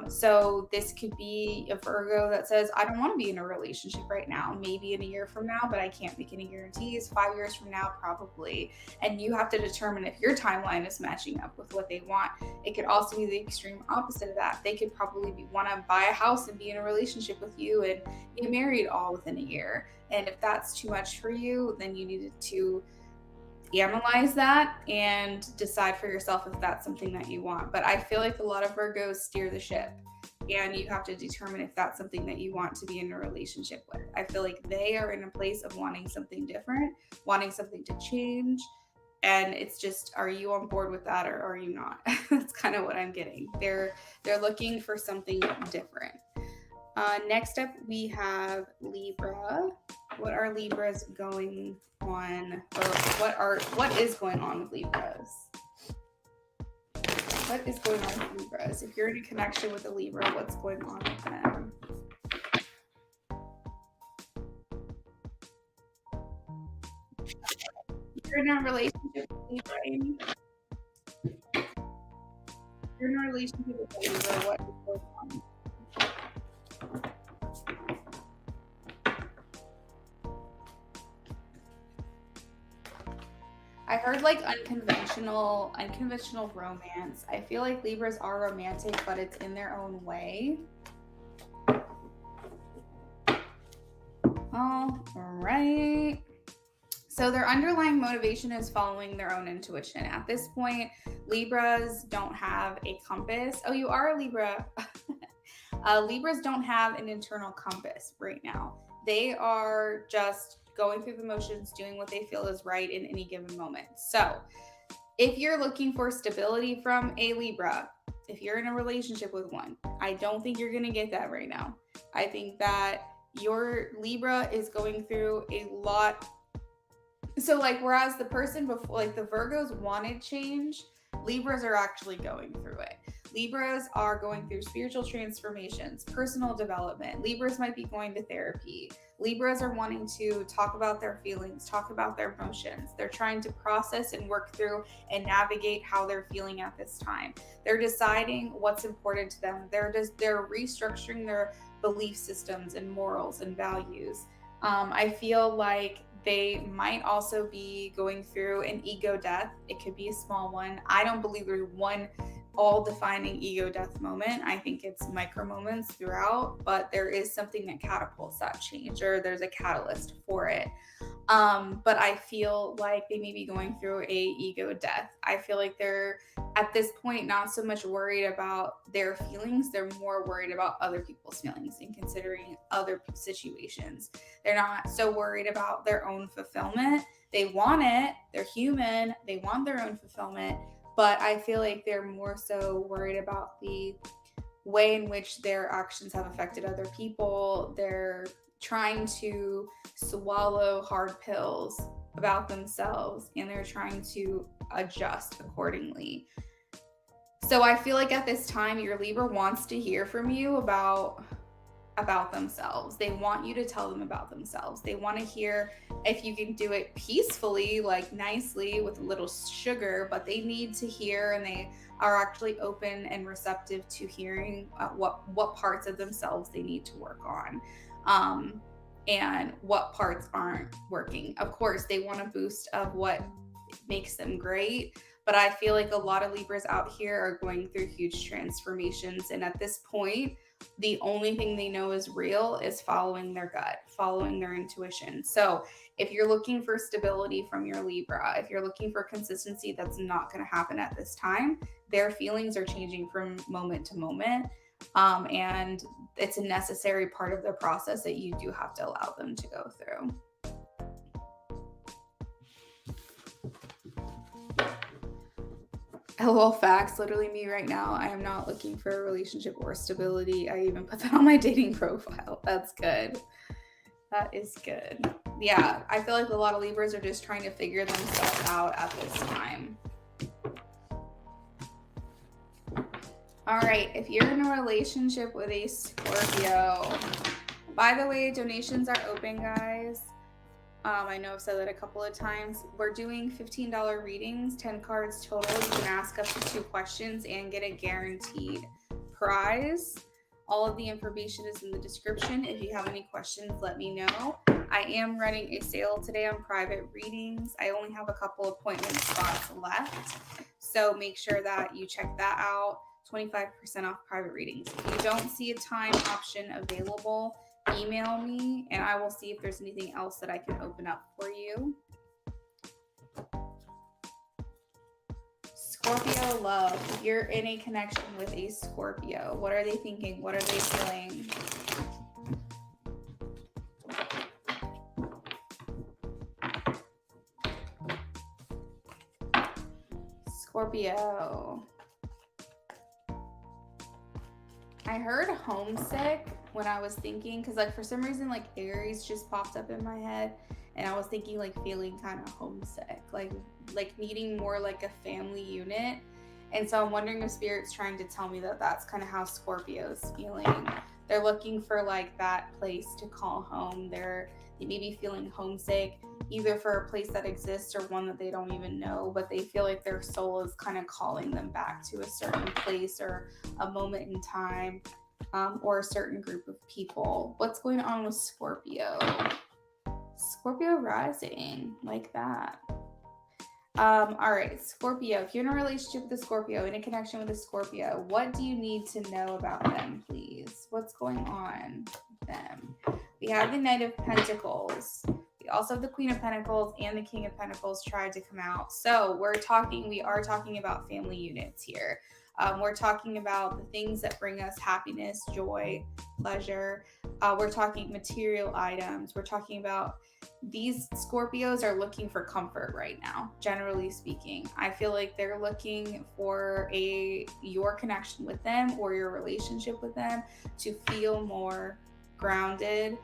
So this could be a Virgo that says, I don't want to be in a relationship right now, maybe in a year from now, but I can't make any guarantees. 5 years from now, probably. And you have to determine if your timeline is matching up with what they want. It could also be the extreme opposite of that. They could probably want to buy a house and be in a relationship with you and get married all within a year. And if that's too much for you, then you needed to analyze that and decide for yourself if that's something that you want. But I feel like a lot of Virgos steer the ship, and you have to determine if that's something that you want to be in a relationship with. I feel like they are in a place of wanting something different, wanting something to change, And it's just, are you on board with that or are you not? That's kind of what I'm getting. They're looking for something different. Next up, we have Libra. What are Libras going on? Or what is going on with Libras? What is going on with Libras? If you're in a connection with a Libra, what's going on with them? You're in a relationship with Libra, Amy? You're in a relationship with Libra, what is going on? I heard like unconventional romance. I feel like Libras are romantic, but it's in their own way. All right. So their underlying motivation is following their own intuition. At this point, Libras don't have a compass. Oh, you are a Libra. Libras don't have an internal compass right now. They are just going through the motions, doing what they feel is right in any given moment. So if you're looking for stability from a Libra, if you're in a relationship with one, I don't think you're going to get that right now. I think that your Libra is going through a lot. So like, whereas the person before, like the Virgos wanted change, Libras are actually going through it. Libras are going through spiritual transformations, personal development. Libras might be going to therapy. Libras are wanting to talk about their feelings, talk about their emotions. They're trying to process and work through and navigate how they're feeling at this time. They're deciding what's important to them. They're restructuring their belief systems and morals and values. I feel like they might also be going through an ego death. It could be a small one. I don't believe there's one all-defining ego death moment. I think it's micro moments throughout, but there is something that catapults that change, or there's a catalyst for it. But I feel like they may be going through a ego death. I feel like they're at this point not so much worried about their feelings, they're more worried about other people's feelings and considering other situations. They're not so worried about their own fulfillment. They want it, they're human, they want their own fulfillment, but I feel like they're more so worried about the way in which their actions have affected other people. They're trying to swallow hard pills about themselves, and they're trying to adjust accordingly. So I feel like at this time, your Libra wants to hear from you about themselves. They want you to tell them about themselves. They want to hear if you can do it peacefully, like nicely with a little sugar, but they need to hear, and they are actually open and receptive to hearing what parts of themselves they need to work on. And what parts aren't working. Of course, they want a boost of what makes them great, but I feel like a lot of Libras out here are going through huge transformations, and at this point, the only thing they know is real is following their gut, following their intuition. So if you're looking for stability from your Libra, if you're looking for consistency, that's not going to happen at this time. Their feelings are changing from moment to moment. And it's a necessary part of the process that you do have to allow them to go through. LOL facts, literally me right now. I am not looking for a relationship or stability. I even put that on my dating profile. That's good. That is good. Yeah, I feel like a lot of Libras are just trying to figure themselves out at this time. All right, if you're in a relationship with a Scorpio, by the way, donations are open, guys. I know I've said that a couple of times. We're doing $15 readings, 10 cards total. You can ask up to 2 questions and get a guaranteed prize. All of the information is in the description. If you have any questions, let me know. I am running a sale today on private readings. I only have a couple appointment spots left, so make sure that you check that out. 25% off private readings. If you don't see a time option available, email me and I will see if there's anything else that I can open up for you. Scorpio love. If you're in a connection with a Scorpio, what are they thinking? What are they feeling? Scorpio. I heard homesick when I was thinking, because like for some reason like Aries just popped up in my head, and I was thinking like feeling kind of homesick, like needing more like a family unit. And so I'm wondering if Spirit's trying to tell me that that's kind of how Scorpio's feeling. They're looking for like that place to call home. They may be feeling homesick, either for a place that exists or one that they don't even know, but they feel like their soul is kind of calling them back to a certain place or a moment in time, or a certain group of people. What's going on with Scorpio? Scorpio rising, like that. All right, Scorpio, if you're in a relationship with a Scorpio, in a connection with a Scorpio, what do you need to know about them, please? What's going on with them? We have the Knight of Pentacles. We also have the Queen of Pentacles and the King of Pentacles tried to come out. So we are talking about family units here. We're talking about the things that bring us happiness, joy, pleasure. We're talking material items. We're talking about these Scorpios are looking for comfort right now, generally speaking. I feel like they're looking for your connection with them or your relationship with them to feel more grounded.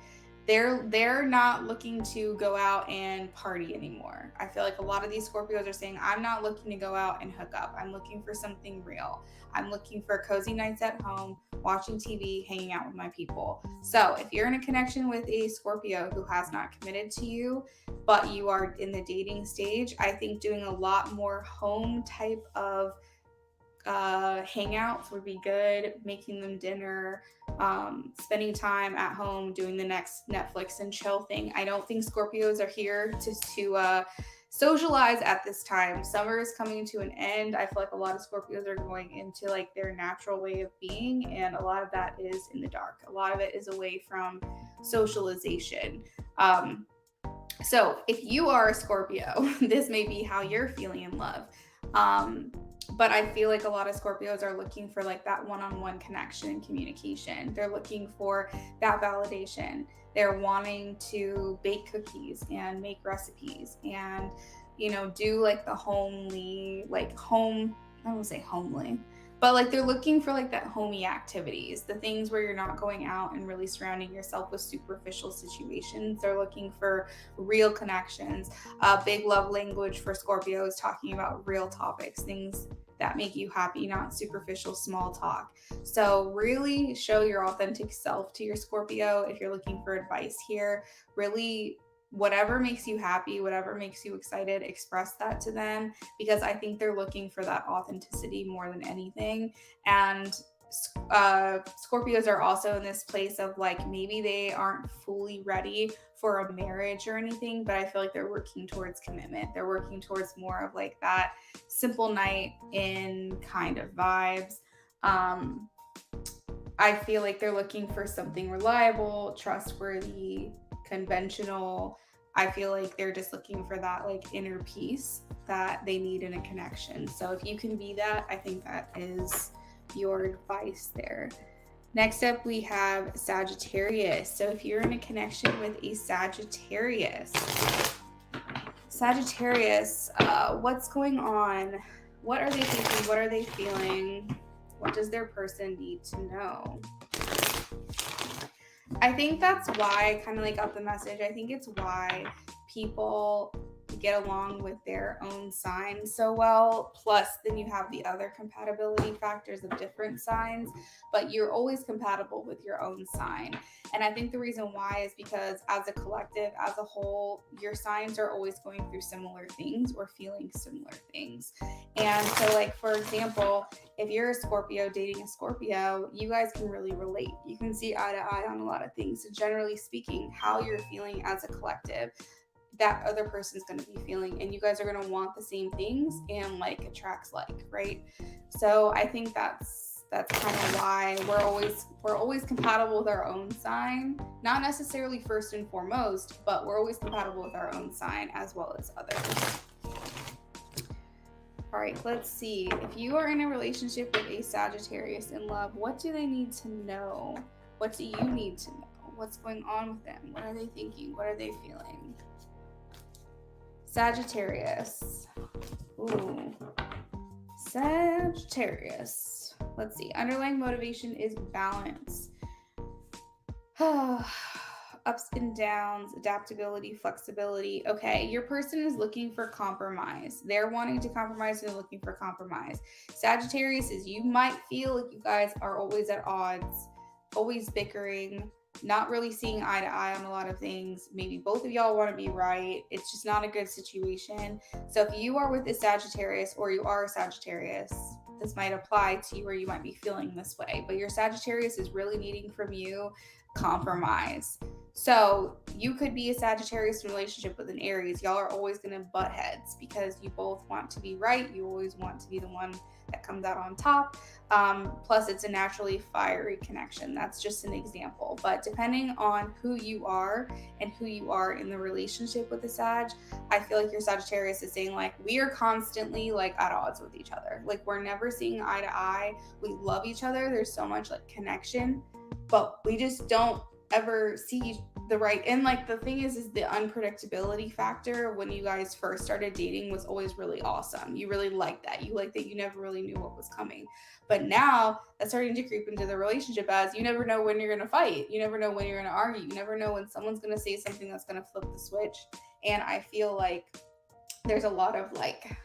They're not looking to go out and party anymore. I feel like a lot of these Scorpios are saying, I'm not looking to go out and hook up. I'm looking for something real. I'm looking for cozy nights at home, watching TV, hanging out with my people. So if you're in a connection with a Scorpio who has not committed to you, but you are in the dating stage, I think doing a lot more home type of hangouts would be good. Making them dinner, spending time at home, doing the next Netflix and chill thing. I don't think Scorpios are here to socialize at this time. Summer is coming to an end. I feel like a lot of Scorpios are going into like their natural way of being, and a lot of that is in the dark. A lot of it is away from socialization. So if you are a Scorpio, this may be how you're feeling in love. But I feel like a lot of Scorpios are looking for like that one-on-one connection and communication. They're looking for that validation. They're wanting to bake cookies and make recipes and, do like the homely, like home, I don't say homely, but like they're looking for like that homey activities, the things where you're not going out and really surrounding yourself with superficial situations. They're looking for real connections. Big love language for Scorpio is talking about real topics, things that make you happy, not superficial small talk. So really show your authentic self to your Scorpio. If you're looking for advice here, really whatever makes you happy, whatever makes you excited, express that to them, because I think they're looking for that authenticity more than anything. And Scorpios are also in this place of like, maybe they aren't fully ready for a marriage or anything, but I feel like they're working towards commitment. They're working towards more of like that simple night in kind of vibes. I feel like they're looking for something reliable, trustworthy, conventional. I feel like they're just looking for that like inner peace that they need in a connection. So if you can be that, I think that is your advice there. Next up, we have Sagittarius. So if you're in a connection with a Sagittarius, what's going on? What are they thinking? What are they feeling? What does their person need to know? I think that's why I kind of like got the message. I think it's why people get along with their own sign so well. Plus, then you have the other compatibility factors of different signs, but you're always compatible with your own sign. And I think the reason why is because as a collective, as a whole, your signs are always going through similar things or feeling similar things. And so, like, for example, if you're a Scorpio dating a Scorpio, you guys can really relate. You can see eye to eye on a lot of things. So generally speaking, how you're feeling as a collective, that other person's going to be feeling, and you guys are going to want the same things, and like attracts like, right? So I think that's kind of why we're always compatible with our own sign, not necessarily first and foremost, but we're always compatible with our own sign as well as others. All right, let's see. If you are in a relationship with a Sagittarius in love, what do they need to know? What do you need to know? What's going on with them? What are they thinking? What are they feeling? Sagittarius. Ooh. Sagittarius. Let's see. Underlying motivation is balance. Ups and downs, adaptability, flexibility. Okay, your person is looking for compromise. They're wanting to compromise and looking for compromise. Sagittarius is, you might feel like you guys are always at odds, always bickering, not really seeing eye to eye on a lot of things. Maybe both of y'all want to be right. It's just not a good situation. So if you are with a Sagittarius or you are a Sagittarius, this might apply to you where you might be feeling this way. But your Sagittarius is really needing from you compromise. So you could be a Sagittarius in a relationship with an Aries. Y'all are always going to butt heads because you both want to be right. You always want to be the one that comes out on top. Plus, it's a naturally fiery connection. That's just an example. But depending on who you are and who you are in the relationship with the Sag, I feel like your Sagittarius is saying, like, we are constantly like at odds with each other. Like, we're never seeing eye to eye. We love each other. There's so much like connection, but we just don't ever see the right. And like the thing is the unpredictability factor when you guys first started dating was always really awesome. You really liked that. You liked that you never really knew what was coming. But now that's starting to creep into the relationship as you never know when you're going to fight. You never know when you're going to argue. You never know when someone's going to say something that's going to flip the switch. And I feel like there's a lot of like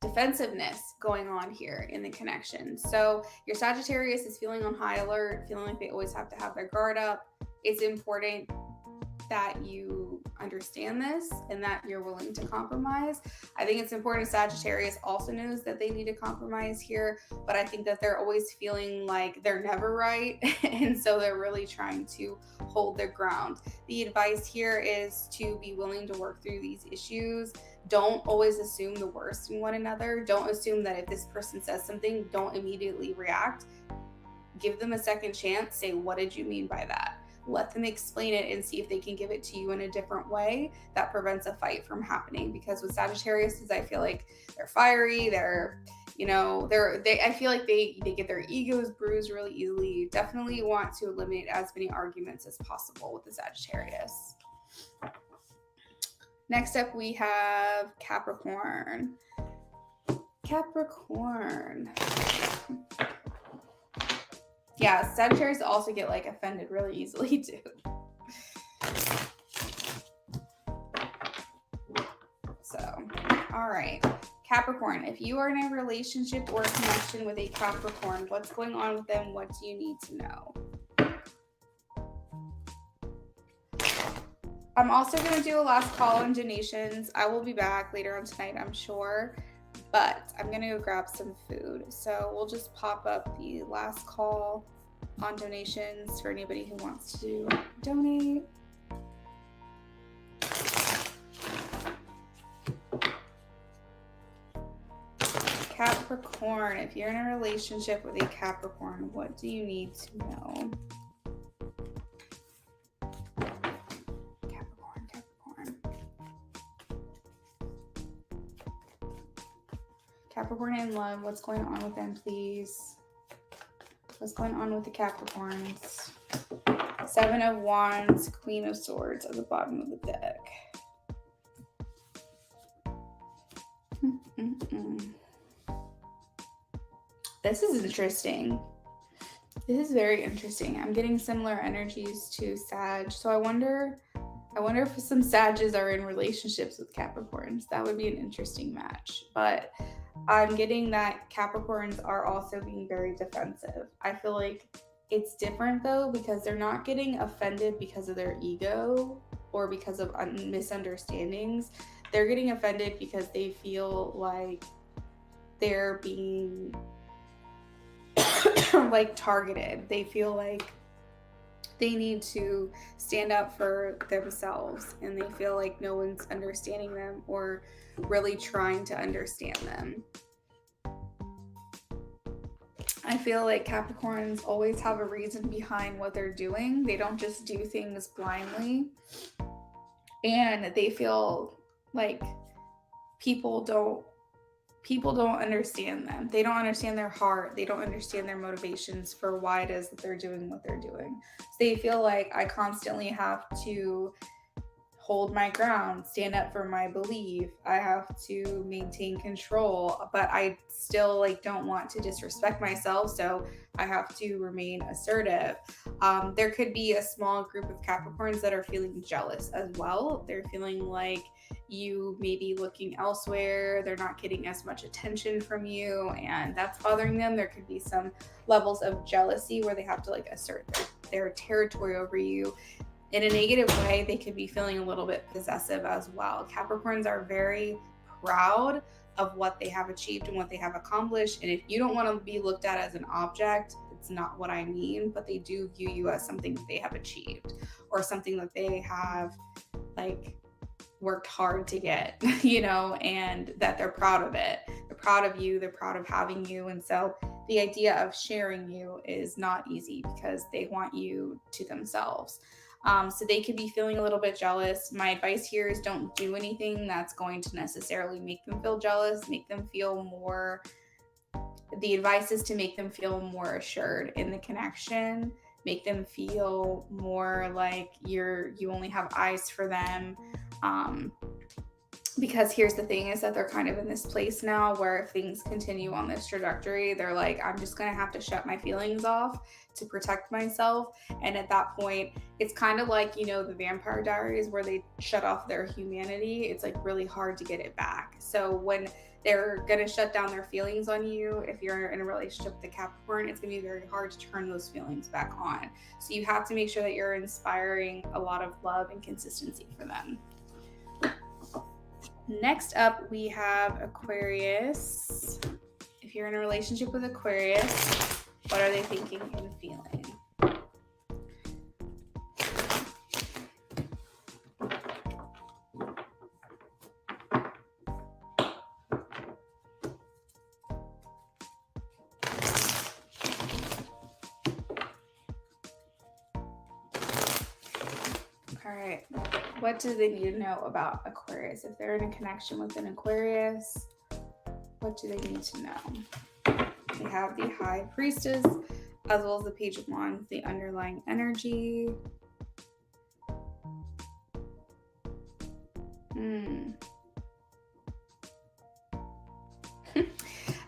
defensiveness going on here in the connection. So your Sagittarius is feeling on high alert, feeling like they always have to have their guard up. It's important that you understand this and that you're willing to compromise. I think it's important Sagittarius also knows that they need to compromise here, but I think that they're always feeling like they're never right. And so they're really trying to hold their ground. The advice here is to be willing to work through these issues. Don't always assume the worst in one another. Don't assume that if this person says something, don't immediately react. Give them a second chance. Say, what did you mean by that? Let them explain it and see if they can give it to you in a different way that prevents a fight from happening. Because with Sagittarius, I feel like they're fiery, I feel like they get their egos bruised really easily. Definitely want to eliminate as many arguments as possible with the Sagittarius. Next up, we have Capricorn. Yeah, Sagittarius also get like offended really easily too. So, all right. Capricorn, if you are in a relationship or a connection with a Capricorn, what's going on with them? What do you need to know? I'm also going to do a last call on donations. I will be back later on tonight, I'm sure. But I'm going to go grab some food. So we'll just pop up the last call on donations for anybody who wants to donate. Capricorn, if you're in a relationship with a Capricorn, what do you need to know? Capricorn in love, what's going on with them, please? What's going on with the Capricorns? 7 of Wands, Queen of Swords at the bottom of the deck. This is interesting. This is very interesting. I'm getting similar energies to Sag. So I wonder if some Sages are in relationships with Capricorns. That would be an interesting match. But I'm getting that Capricorns are also being very defensive. I feel like it's different though, because they're not getting offended because of their ego or because of misunderstandings. They're getting offended because they feel like they're being like targeted. They feel like they need to stand up for themselves, and they feel like no one's understanding them or really trying to understand them. I feel like Capricorns always have a reason behind what they're doing. They don't just do things blindly. And they feel like people don't understand them. They don't understand their heart. They don't understand their motivations for why it is that they're doing what they're doing. So they feel like I constantly have to hold my ground, stand up for my belief. I have to maintain control, but I still like don't want to disrespect myself, so I have to remain assertive. There could be a small group of Capricorns that are feeling jealous as well. They're feeling like you may be looking elsewhere, they're not getting as much attention from you, and that's bothering them. There could be some levels of jealousy where they have to like assert their territory over you. In a negative way, they could be feeling a little bit possessive as well. Capricorns are very proud of what they have achieved and what they have accomplished. And if you don't want to be looked at as an object, it's not what I mean, but they do view you as something that they have achieved or something that they have like worked hard to get, you know, and that they're proud of it. They're proud of you, they're proud of having you. And so the idea of sharing you is not easy because they want you to themselves. So they could be feeling a little bit jealous. My advice here is don't do anything that's going to necessarily make them feel jealous, make them feel more. The advice is to make them feel more assured in the connection, make them feel more like you only have eyes for them. Because here's the thing is that they're kind of in this place now where if things continue on this trajectory, they're like, I'm just going to have to shut my feelings off to protect myself. And at that point, it's kind of like, you know, the Vampire Diaries where they shut off their humanity. It's like really hard to get it back. So when they're going to shut down their feelings on you, if you're in a relationship with a Capricorn, it's going to be very hard to turn those feelings back on. So you have to make sure that you're inspiring a lot of love and consistency for them. Next up, we have Aquarius. If you're in a relationship with Aquarius, what are they thinking and feeling? All right. What do they need to know about Aquarius? If they're in a connection with an Aquarius, what do they need to know? They have the High Priestess, as well as the Page of Wands, the underlying energy.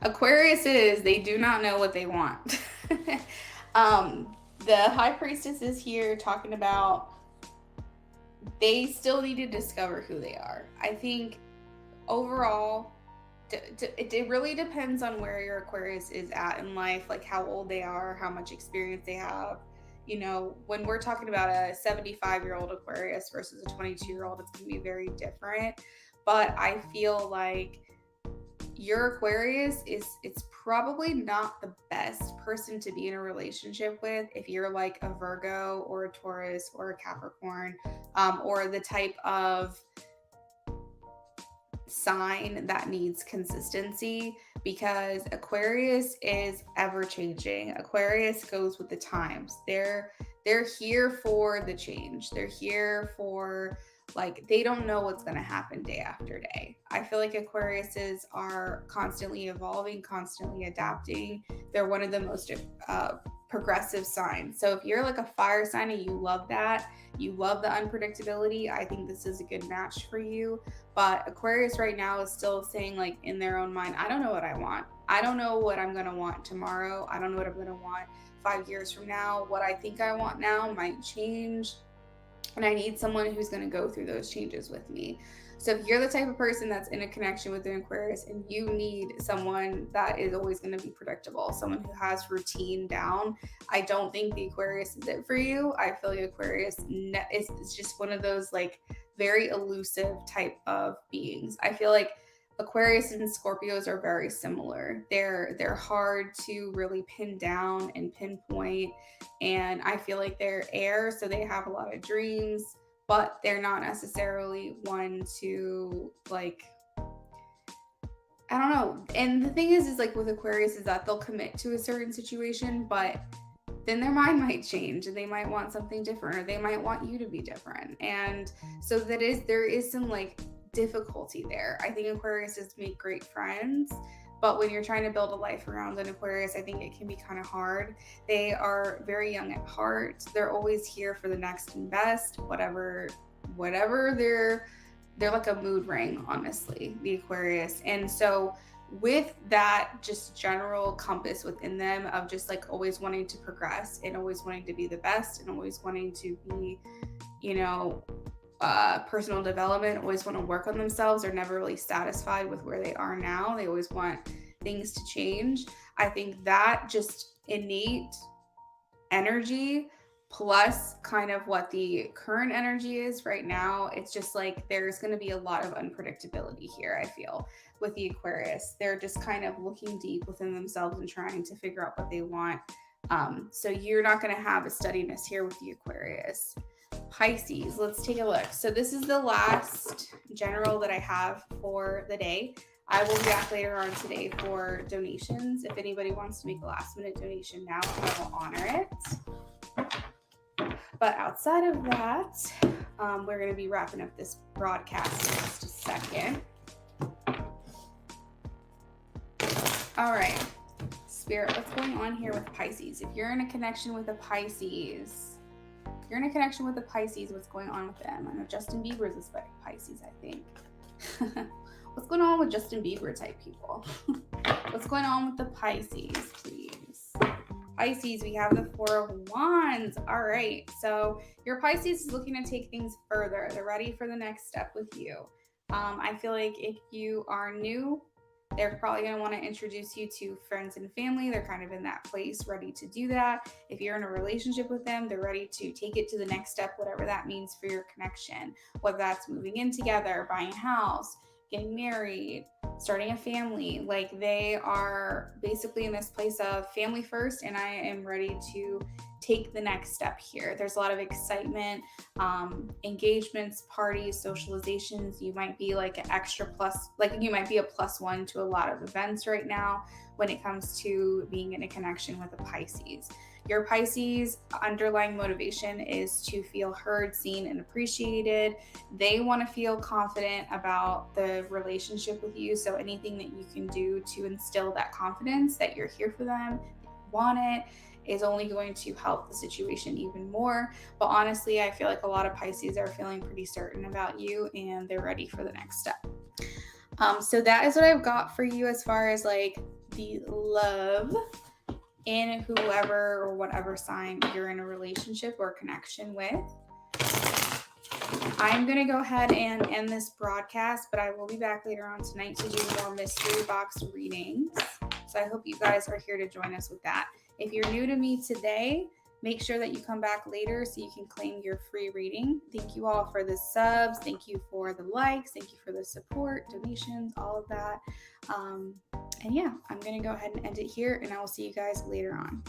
Aquariuses, they do not know what they want. The High Priestess is here talking about they still need to discover who they are. I think overall, it really depends on where your Aquarius is at in life, like how old they are, how much experience they have. You know, when we're talking about a 75-year-old Aquarius versus a 22-year-old, it's going to be very different. But I feel like your Aquarius it's probably not the best person to be in a relationship with if you're like a Virgo or a Taurus or a Capricorn, or the type of sign that needs consistency, because Aquarius is ever changing. Aquarius goes with the times. They're here for the change. They're here for, like, they don't know what's going to happen day after day. I feel like Aquariuses are constantly evolving, constantly adapting. They're one of the most progressive signs. So if you're like a fire sign and you love that, you love the unpredictability, I think this is a good match for you. But Aquarius right now is still saying, like, in their own mind, I don't know what I want. I don't know what I'm going to want tomorrow. I don't know what I'm going to want 5 years from now. What I think I want now might change. And I need someone who's going to go through those changes with me. So if you're the type of person that's in a connection with an Aquarius and you need someone that is always going to be predictable, someone who has routine down, I don't think the Aquarius is it for you. I feel like Aquarius is just one of those like very elusive type of beings. I feel like Aquarius and Scorpios are very similar. They're hard to really pin down and pinpoint, and I feel like they're air, so they have a lot of dreams, but they're not necessarily one to, like, I don't know. And the thing is like with Aquarius is that they'll commit to a certain situation, but then their mind might change and they might want something different, or they might want you to be different. And so there is some like difficulty there. I think Aquariuses make great friends, but when you're trying to build a life around an Aquarius, I think it can be kind of hard. They are very young at heart. They're always here for the next and best, whatever whatever they're like a mood ring, honestly, the Aquarius. And so with that just general compass within them of just like always wanting to progress and always wanting to be the best and always wanting to be, personal development, always want to work on themselves, are never really satisfied with where they are now. They always want things to change. I think that just innate energy plus kind of what the current energy is right now, it's just like there's going to be a lot of unpredictability here, I feel, with the Aquarius. They're just kind of looking deep within themselves and trying to figure out what they want. So you're not going to have a steadiness here with the Aquarius. Pisces, let's take a look. So this is the last general that I have for the day. I will be back later on today for donations. If anybody wants to make a last minute donation now, I will honor it. But outside of that, we're going to be wrapping up this broadcast in just a second. All right, Spirit, what's going on here with Pisces? If you're in a connection with a Pisces, what's going on with them? I know Justin Bieber is a Pisces, I think. What's going on with Justin Bieber type people? What's going on with the Pisces, please? Pisces, we have the Four of Wands. All right, so your Pisces is looking to take things further. They're ready for the next step with you. I feel like if you are new, they're probably going to want to introduce you to friends and family. They're kind of in that place ready to do that. If you're in a relationship with them, they're ready to take it to the next step, whatever that means for your connection, whether that's moving in together, buying a house, getting married, starting a family. Like, they are basically in this place of family first, and I am ready to take the next step here. There's a lot of excitement, engagements, parties, socializations. You might be like an extra plus, like you might be a +1 to a lot of events right now when it comes to being in a connection with a Pisces. Your Pisces underlying motivation is to feel heard, seen, and appreciated. They want to feel confident about the relationship with you. So anything that you can do to instill that confidence that you're here for them, that you want it, is only going to help the situation even more. But honestly, I feel like a lot of Pisces are feeling pretty certain about you and they're ready for the next step. So that is what I've got for you as far as like the love in whoever or whatever sign you're in a relationship or connection with. I'm going to go ahead and end this broadcast, but I will be back later on tonight to do more mystery box readings. So I hope you guys are here to join us with that. If you're new to me today, make sure that you come back later so you can claim your free reading. Thank you all for the subs. Thank you for the likes. Thank you for the support, donations, all of that. And yeah, I'm going to go ahead and end it here, and I will see you guys later on.